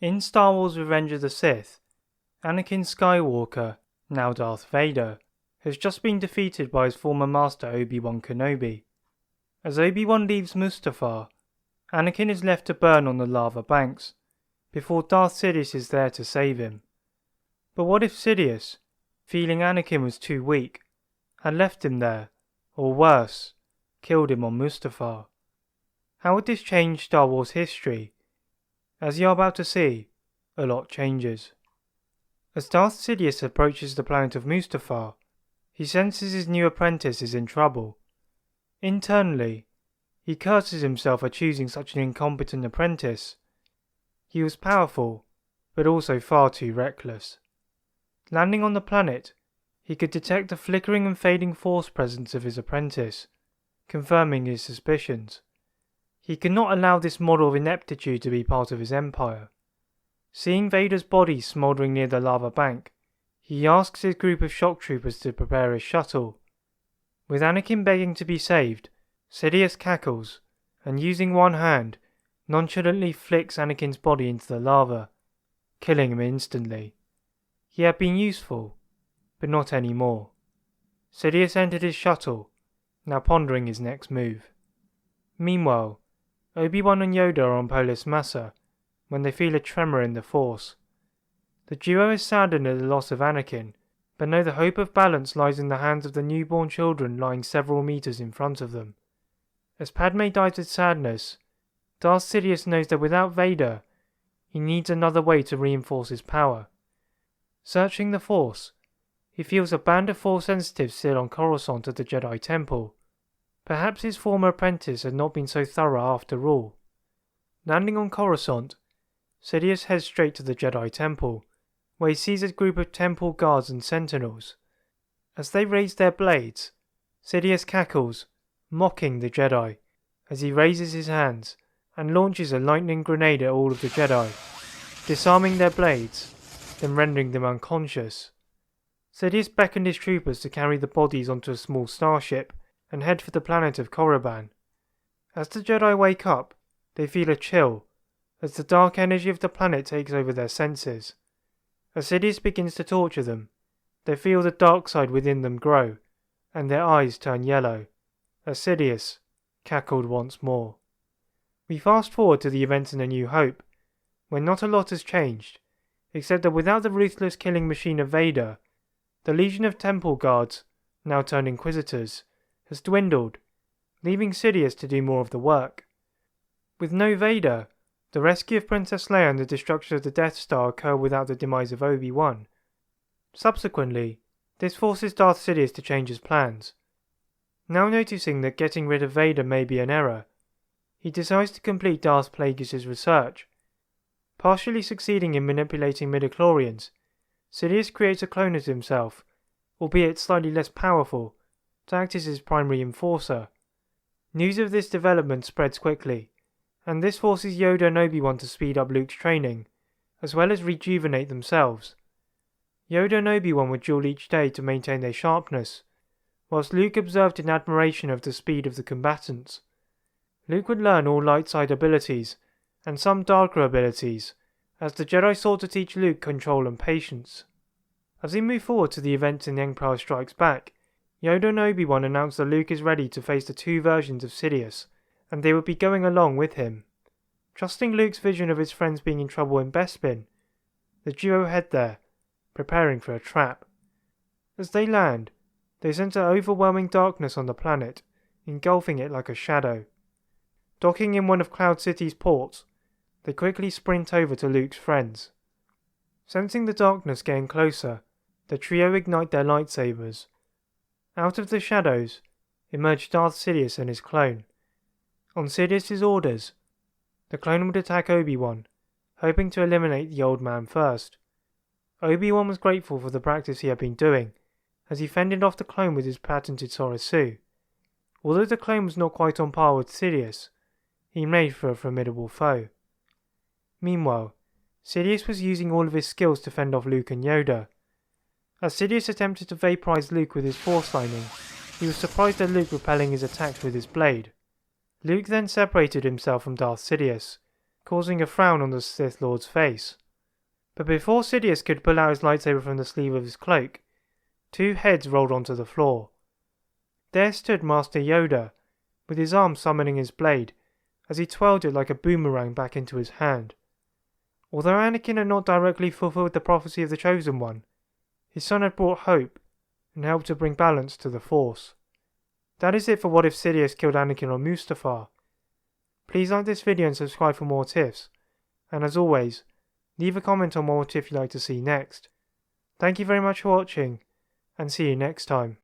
In Star Wars Revenge of the Sith, Anakin Skywalker, now Darth Vader, has just been defeated by his former master Obi-Wan Kenobi. As Obi-Wan leaves Mustafar, Anakin is left to burn on the lava banks, before Darth Sidious is there to save him. But what if Sidious, feeling Anakin was too weak, had left him there, or worse, killed him on Mustafar? How would this change Star Wars history? As you're about to see, a lot changes. As Darth Sidious approaches the planet of Mustafar, he senses his new apprentice is in trouble. Internally, he curses himself for choosing such an incompetent apprentice. He was powerful, but also far too reckless. Landing on the planet, he could detect the flickering and fading force presence of his apprentice, confirming his suspicions. He could not allow this model of ineptitude to be part of his empire. Seeing Vader's body smouldering near the lava bank, he asks his group of shock troopers to prepare his shuttle. With Anakin begging to be saved, Sidious cackles, and using one hand, nonchalantly flicks Anakin's body into the lava, killing him instantly. He had been useful, but not anymore. Sidious entered his shuttle, now pondering his next move. Meanwhile, Obi-Wan and Yoda are on Polis Massa, when they feel a tremor in the Force. The duo is saddened at the loss of Anakin, but know the hope of balance lies in the hands of the newborn children lying several meters in front of them. As Padme dies with sadness, Darth Sidious knows that without Vader, he needs another way to reinforce his power. Searching the Force, he feels a band of Force sensitives still on Coruscant at the Jedi Temple. Perhaps his former apprentice had not been so thorough after all. Landing on Coruscant, Sidious heads straight to the Jedi Temple, where he sees a group of temple guards and sentinels. As they raise their blades, Sidious cackles, mocking the Jedi, as he raises his hands and launches a lightning grenade at all of the Jedi, disarming their blades, then rendering them unconscious. Sidious beckoned his troopers to carry the bodies onto a small starship and head for the planet of Korriban. As the Jedi wake up, they feel a chill, as the dark energy of the planet takes over their senses. As Sidious begins to torture them, they feel the dark side within them grow, and their eyes turn yellow, as Sidious cackled once more. We fast forward to the events in A New Hope, when not a lot has changed, except that without the ruthless killing machine of Vader, the legion of temple guards, now turned inquisitors, has dwindled, leaving Sidious to do more of the work. With no Vader, the rescue of Princess Leia and the destruction of the Death Star occur without the demise of Obi-Wan. Subsequently, this forces Darth Sidious to change his plans. Now noticing that getting rid of Vader may be an error, he decides to complete Darth Plagueis' research. Partially succeeding in manipulating midichlorians, Sidious creates a clone of himself, albeit slightly less powerful, to act as his primary enforcer. News of this development spreads quickly, and this forces Yoda and Obi-Wan to speed up Luke's training, as well as rejuvenate themselves. Yoda and Obi-Wan would duel each day to maintain their sharpness, whilst Luke observed in admiration of the speed of the combatants. Luke would learn all light side abilities, and some darker abilities, as the Jedi sought to teach Luke control and patience. As we move forward to the events in The Empire Strikes Back, Yoda and Obi-Wan announce that Luke is ready to face the two versions of Sidious, and they would be going along with him. Trusting Luke's vision of his friends being in trouble in Bespin, the duo head there, preparing for a trap. As they land, they sense an overwhelming darkness on the planet, engulfing it like a shadow. Docking in one of Cloud City's ports, they quickly sprint over to Luke's friends. Sensing the darkness getting closer, the trio ignite their lightsabers. Out of the shadows emerge Darth Sidious and his clone. On Sidious's orders, the clone would attack Obi-Wan, hoping to eliminate the old man first. Obi-Wan was grateful for the practice he had been doing, as he fended off the clone with his patented Sorisu. Although the clone was not quite on par with Sidious, he made for a formidable foe. Meanwhile, Sidious was using all of his skills to fend off Luke and Yoda. As Sidious attempted to vaporize Luke with his Force lightning, he was surprised at Luke repelling his attacks with his blade. Luke then separated himself from Darth Sidious, causing a frown on the Sith Lord's face. But before Sidious could pull out his lightsaber from the sleeve of his cloak, 2 heads rolled onto the floor. There stood Master Yoda, with his arm summoning his blade, as he twirled it like a boomerang back into his hand. Although Anakin had not directly fulfilled the prophecy of the Chosen One, his son had brought hope and helped to bring balance to the Force. That is it for What If Sidious Killed Anakin on Mustafar. Please like this video and subscribe for more tips, and as always, leave a comment on what if you'd like to see next. Thank you very much for watching, and see you next time.